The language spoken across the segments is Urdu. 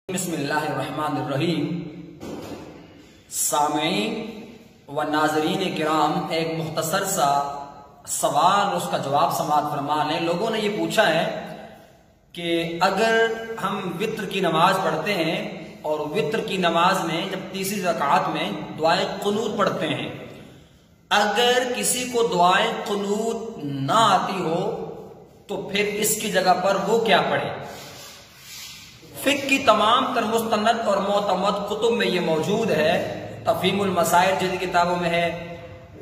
بسم اللہ الرحمن الرحیم۔ سامعین و ناظرین کرام، ایک مختصر سا سوال اس کا جواب سماعت فرما لیں۔ لوگوں نے یہ پوچھا ہے کہ اگر ہم وتر کی نماز پڑھتے ہیں اور وتر کی نماز میں جب تیسری رکعت میں دعائے قنوت پڑھتے ہیں، اگر کسی کو دعائے قنوت نہ آتی ہو تو پھر اس کی جگہ پر وہ کیا پڑھے؟ فقہ کی تمام تر مستند اور معتمد کتب میں یہ موجود ہے۔ تفہیم المسائل جن کتابوں میں ہے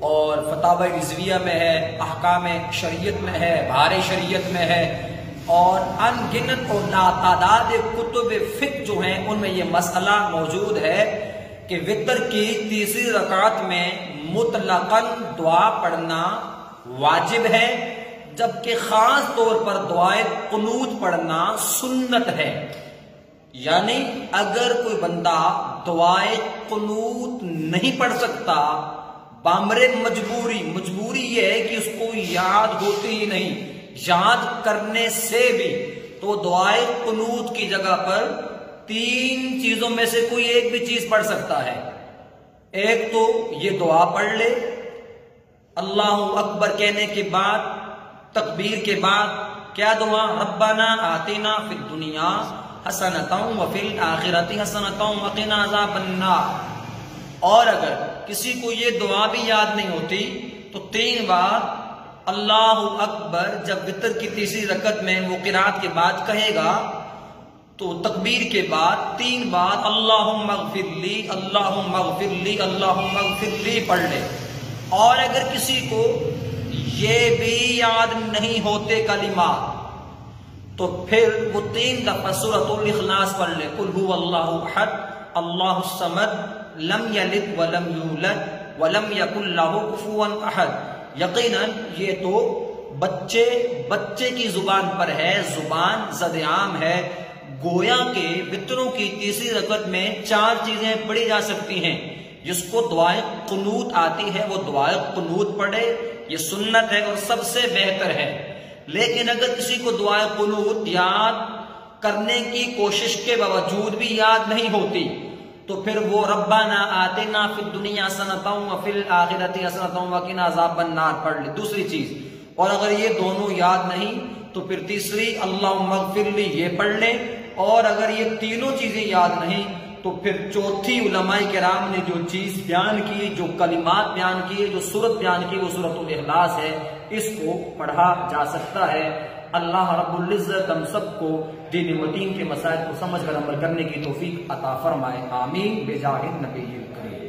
اور فتاوی رضویہ میں ہے، احکام شریعت میں ہے، بہار شریعت میں ہے، اور ان گنت اور لاتعداد کتب فقہ جو ہیں ان میں یہ مسئلہ موجود ہے کہ وتر کی تیسری رکعت میں مطلقاً دعا پڑھنا واجب ہے، جبکہ خاص طور پر دعائے قنوت پڑھنا سنت ہے۔ یعنی اگر کوئی بندہ دعائے قنوت نہیں پڑھ سکتا بامر مجبوری یہ ہے کہ اس کو یاد ہوتی ہی نہیں، یاد کرنے سے بھی تو دعائے قنوت کی جگہ پر تین چیزوں میں سے کوئی ایک بھی چیز پڑھ سکتا ہے۔ ایک تو یہ دعا پڑھ لے، اللہ اکبر کہنے کے بعد، تکبیر کے بعد کیا دعا؟ ربنا آتنا فی الدنیا حسنۃ وفی الآخرۃ حسنۃ وقنا عذاب النار۔ اور اگر کسی کو یہ دعا بھی یاد نہیں ہوتی تو 3 بار اللہ اکبر جب وتر کی تیسری رکعت میں وہ قرات کے بعد کہے گا تو تکبیر کے بعد 3 بار اللہم اغفر لی اللہم اغفر لی اللہم اغفر لی پڑھ لے۔ اور اگر کسی کو یہ بھی یاد نہیں ہوتے کلمات تو پھر وہ 3 دفعہ سورۃ الاخلاص پڑھ لے، قل هو اللہ احد اللہ الصمد لم یلد ولم یولد ولم یکن لہ کفوا احد۔ یقیناً یہ تو بچے کی زبان پر ہے، زبان زد عام ہے، گویا کہ وتروں کی تیسری رکعت میں 4 چیزیں پڑھی جا سکتی ہیں۔ جس کو دعائے قنوت آتی ہے وہ دعائے قنوت پڑھے، یہ سنت ہے اور سب سے بہتر ہے۔ لیکن اگر کسی کو دعائے قنوت یاد کرنے کی کوشش کے باوجود بھی یاد نہیں ہوتی تو پھر وہ ربنا آتنا فی الدنیا حسنۃ وفی الآخرۃ حسنۃ وقنا عذاب النار پڑھ لے، دوسری چیز۔ اور اگر یہ دونوں یاد نہیں تو پھر تیسری اللہم اغفر لی یہ پڑھ لے۔ اور اگر یہ تینوں چیزیں یاد نہیں تو پھر چوتھی علماء کرام نے جو چیز بیان کی، جو کلمات بیان کیے، جو سورت بیان کی، وہ سورۃ الاخلاص ہے، اس کو پڑھا جا سکتا ہے۔ اللہ رب العزت ہم سب کو دین متین کے مسائل کو سمجھ کر عمل کرنے کی توفیق عطا فرمائے، آمین بجاہ النبی الکریم۔